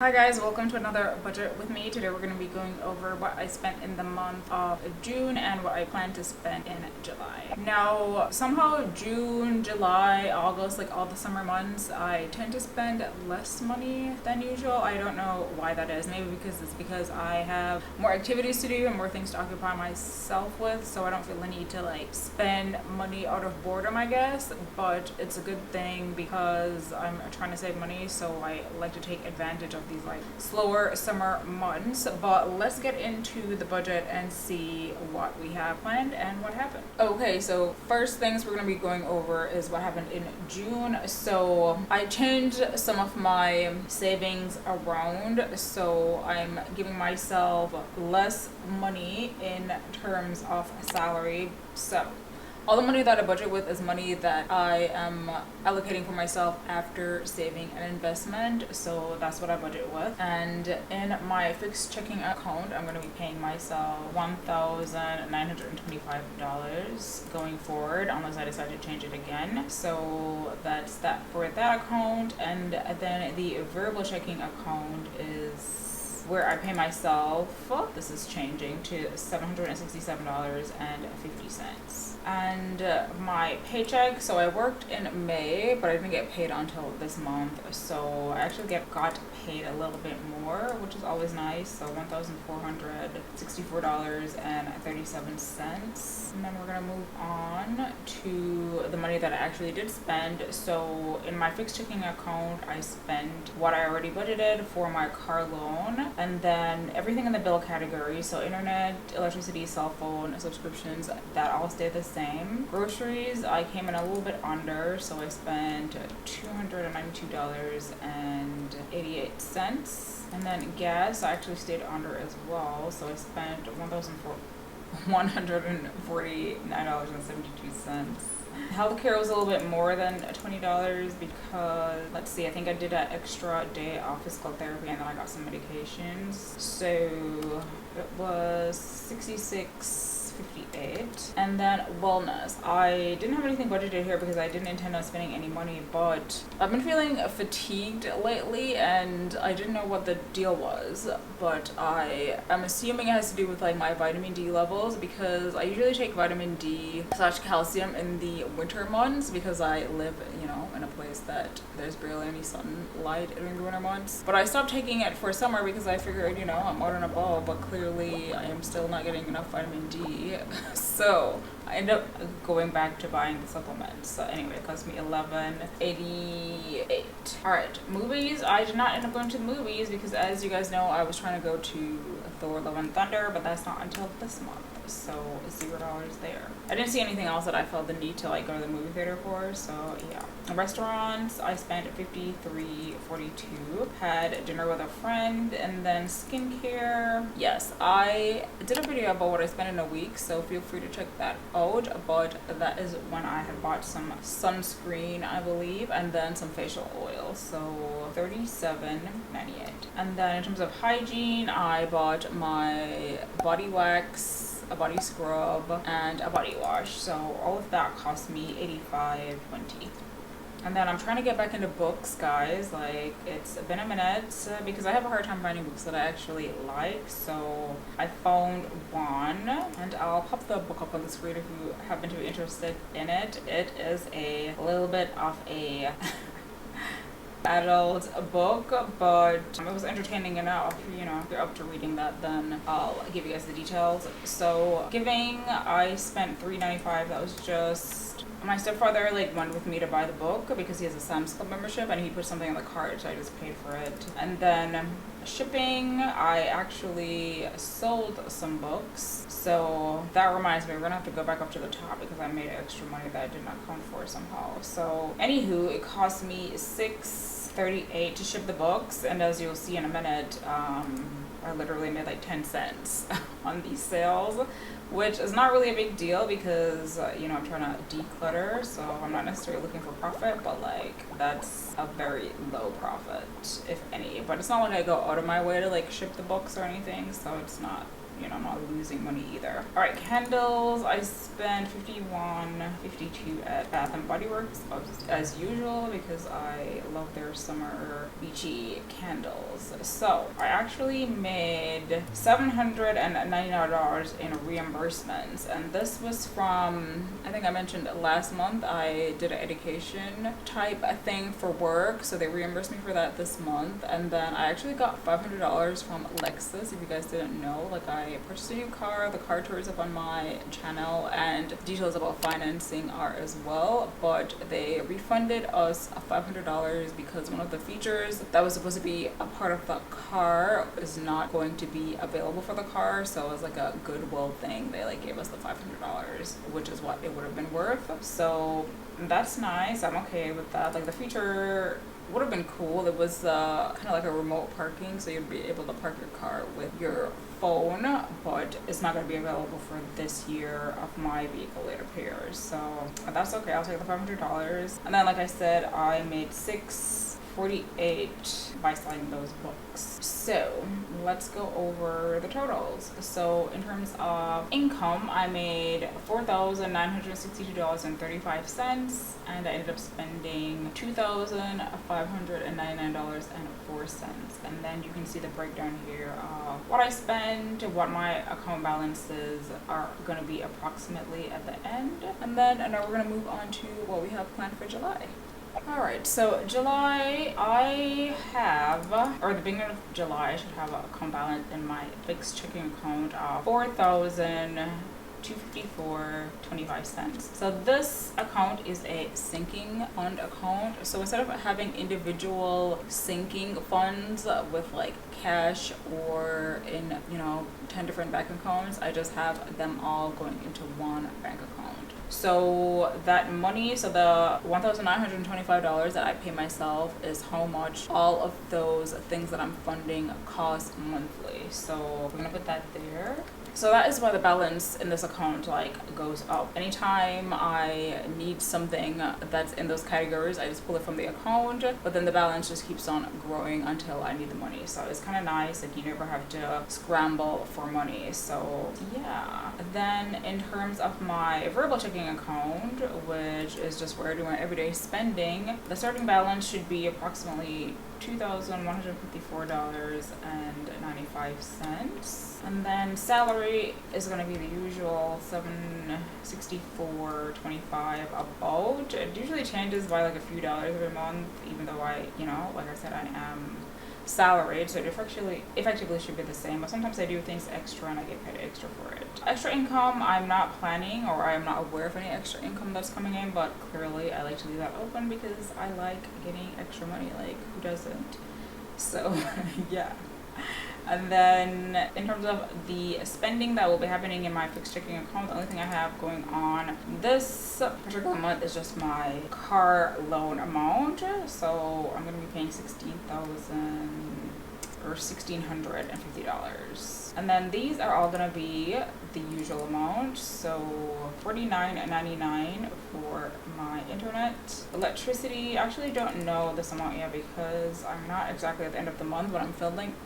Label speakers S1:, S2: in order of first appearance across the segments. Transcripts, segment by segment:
S1: Hi guys, welcome to another budget with me. Today we're going to be going over what I spent in the month of June and what I plan to spend in July. Now, somehow June, July, August, like all the summer months, I tend to spend less money than usual. I don't know why that is. Maybe because I have more activities to do and more things to occupy myself with, so I don't feel the need to like spend money out of boredom, I guess. But it's a good thing because I'm trying to save money, so I like to take advantage of these like slower summer months. But let's get into the budget and see what we have planned and what happened. Okay, so first things we're going to be going over is what happened in June. So I changed some of my savings around, so I'm giving myself less money in terms of salary. So all the money that I budget with is money that I am allocating for myself after saving an investment. So that's what I budget with. And in my fixed checking account, I'm going to be paying myself $1,925 going forward, unless I decide to change it again. So that's that for that account. And then the variable checking account is where I pay myself, this is changing to $767.50. And my paycheck, so I worked in May, but I didn't get paid until this month, so I actually got paid a little bit more, which is always nice. So $1,464.37. And then we're gonna move on to the money that I actually did spend. So in my fixed checking account, I spent what I already budgeted for my car loan, and then everything in the bill category, so internet, electricity, cell phone, subscriptions, that all stayed the same. Groceries, I came in a little bit under, so I spent $292.88. And then gas, I actually stayed under as well, so I spent $1,449.72. Healthcare was a little bit more than $20 because, let's see, I think I did an extra day of physical therapy and then I got some medications. So it was $66.58. And then wellness, I didn't have anything budgeted here because I didn't intend on spending any money, but I've been feeling fatigued lately and I didn't know what the deal was, but I'm assuming it has to do with like my vitamin D levels, because I usually take vitamin D / calcium in the winter months because I live, in a place that there's barely any sunlight during the winter months. But I stopped taking it for summer because I figured, I'm out and about, but clearly I am still not getting enough vitamin D. So I ended up going back to buying the supplements. So anyway, it cost me $11.88. Alright, movies. I did not end up going to the movies because, as you guys know, I was trying to go to Thor Love and Thunder, but that's not until this month. So $0 there. I didn't see anything else that I felt the need to like go to the movie theater for, so yeah. Restaurants, I spent $53.42. Had dinner with a friend, and then skincare. Yes, I did a video about what I spent in a week, so feel free to check that out. But that is when I had bought some sunscreen, I believe, and then some facial oil. So $37.98. And then in terms of hygiene, I bought my body wax, a body scrub, and a body wash. So all of that cost me $85.20. And then I'm trying to get back into books, guys. Like, it's been a minute because I have a hard time finding books that I actually like. So I found one, and I'll pop the book up on the screen if you happen to be interested in it. It is a little bit of a adult book, but it was entertaining enough. If you're up to reading that, then I'll give you guys the details. So giving, I spent $3.95. That was just, my stepfather went with me to buy the book because he has a Sam's Club membership and he put something in the cart, so I just paid for it. And then shipping, I actually sold some books. So that reminds me, we're gonna have to go back up to the top because I made extra money that I did not count for somehow. So anywho, it cost me $6.38 to ship the books, and as you'll see in a minute, I literally made like 10 cents on these sales, which is not really a big deal because I'm trying to declutter, so I'm not necessarily looking for profit, but that's a very low profit, if any. But it's not like I go out of my way to ship the books or anything, so it's not I'm not losing money either. All right, candles. I spent $51.52 at Bath and Body Works as usual because I love their summer beachy candles. So I actually made $799 in reimbursements, and this was from, I think I mentioned last month I did an education type thing for work, so they reimbursed me for that this month. And then I actually got $500 from Lexus. If you guys didn't know, like, I purchased a new car. The car tour is up on my channel, and details about financing are as well, but they refunded us $500 because one of the features that was supposed to be a part of the car is not going to be available for the car. So it was like a goodwill thing. They like gave us the $500, which is what it would have been worth. So that's nice. I'm okay with that. Like, the feature would have been cool. It was kind of like a remote parking, so you'd be able to park your car with your phone, but it's not going to be available for this year of my vehicle, it appears. So that's okay. I'll take the $500. And then, like I said, I made $648 by selling those books. So let's go over the totals. So in terms of income, I made $4,962.35, and I ended up spending $2,599.04. And then you can see the breakdown here of what I spent, what my account balances are going to be approximately at the end. And then now we're going to move on to what we have planned for July. Alright, so July, I have, or the beginning of July, I should have an account balance in my fixed checking account of $4,254.25. So this account is a sinking fund account. So instead of having individual sinking funds with like cash or in 10 different bank accounts, I just have them all going into one bank account. So that money, so the $1,925 that I pay myself is how much all of those things that I'm funding cost monthly. So we're gonna put that there. So that is why the balance in this account goes up. Anytime I need something that's in those categories, I just pull it from the account, but then the balance just keeps on growing until I need the money. So it's kind of nice, like you never have to scramble for money. So yeah. Then in terms of my variable checking account, which is just where I do my everyday spending, the starting balance should be approximately $2,154.95. And then salary is going to be the usual $764.25 about. It usually changes by like a few dollars every month, even though I said, I am salaried, so it effectively should be the same, but sometimes I do things extra and I get paid extra for it. Extra income, I'm not planning, or I'm not aware of any extra income that's coming in, but clearly I like to leave that open because I like getting extra money. Like, who doesn't? So yeah. And then in terms of the spending that will be happening in my fixed checking account, the only thing I have going on this particular month is just my car loan amount. So I'm going to be paying $1,650. And then these are all going to be the usual amount. So $49.99 for my internet. Electricity, I actually don't know this amount yet because I'm not exactly at the end of the month when I'm filming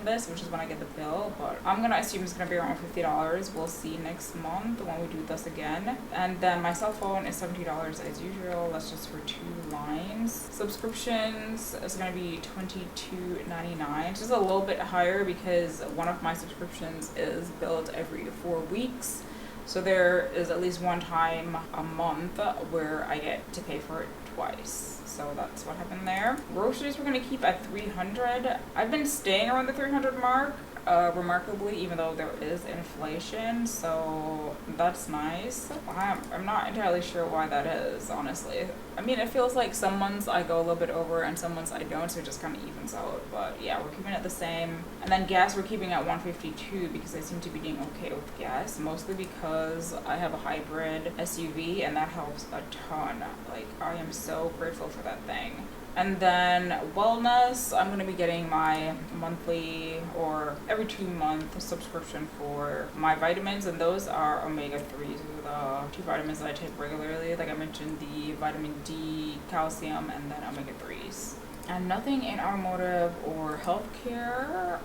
S1: this, which is when I get the bill, but I'm going to assume it's going to be around $50. We'll see next month when we do this again. And then my cell phone is $70 as usual. That's just for 2 lines. Subscriptions is going to be $22.99. It's just a little bit higher because one of my subscriptions is billed every 4 weeks. So there is at least one time a month where I get to pay for it twice. So that's what happened there. Groceries we're going to keep at $300. I've been staying around the $300 mark. Remarkably, even though there is inflation, so that's nice. I'm not entirely sure why that is, honestly. I mean, it feels like some months I go a little bit over and some months I don't, so it just kind of evens out. But yeah, we're keeping it the same. And then gas we're keeping at $152 because I seem to be doing okay with gas, mostly because I have a hybrid SUV and that helps a ton. Like, I am so grateful for that thing. And then wellness, I'm going to be getting my monthly or every 2 month subscription for my vitamins, and those are omega-3s. Those are the 2 vitamins that I take regularly. Like I mentioned, the vitamin D, calcium, and then omega-3s. And nothing in automotive or healthcare.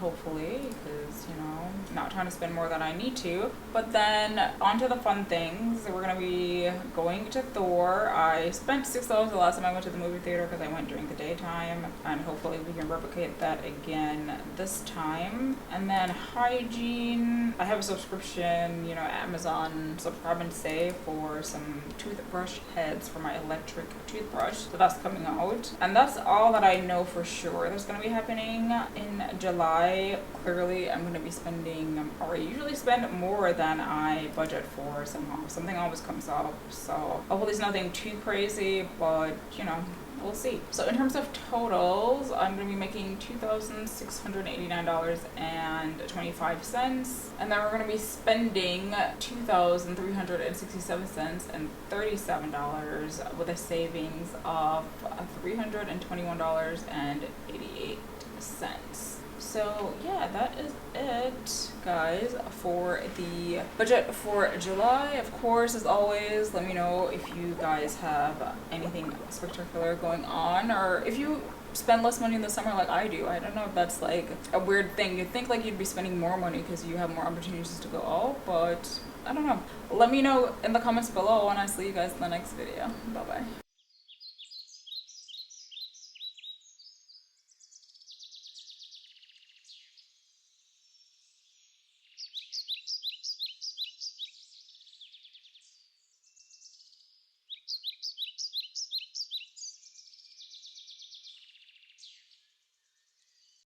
S1: hopefully, because, you know, not trying to spend more than I need to. But then on to the fun things. We're gonna be going to Thor. I spent $6 the last time I went to the movie theater because I went during the daytime, and hopefully we can replicate that again this time. And then hygiene, I have a subscription, you know, Amazon Subscribe and Save for some toothbrush heads for my electric toothbrush. So that's coming out. And that's all that I know for sure that's going to be happening in July. Clearly, I'm going to be spending, or I usually spend more than I budget for somehow. Something always comes up. So hopefully it's nothing too crazy, but, you know, we'll see. So in terms of totals, I'm going to be making $2,689.25, and then we're going to be spending $2,367.37 with a savings of $321.88. So yeah, that is it, guys, for the budget for July. Of course, as always, let me know if you guys have anything spectacular going on, or if you spend less money in the summer like I do. I don't know if that's like a weird thing. You'd think like you'd be spending more money because you have more opportunities to go out, but I don't know. Let me know in the comments below, and I'll see you guys in the next video. Bye bye.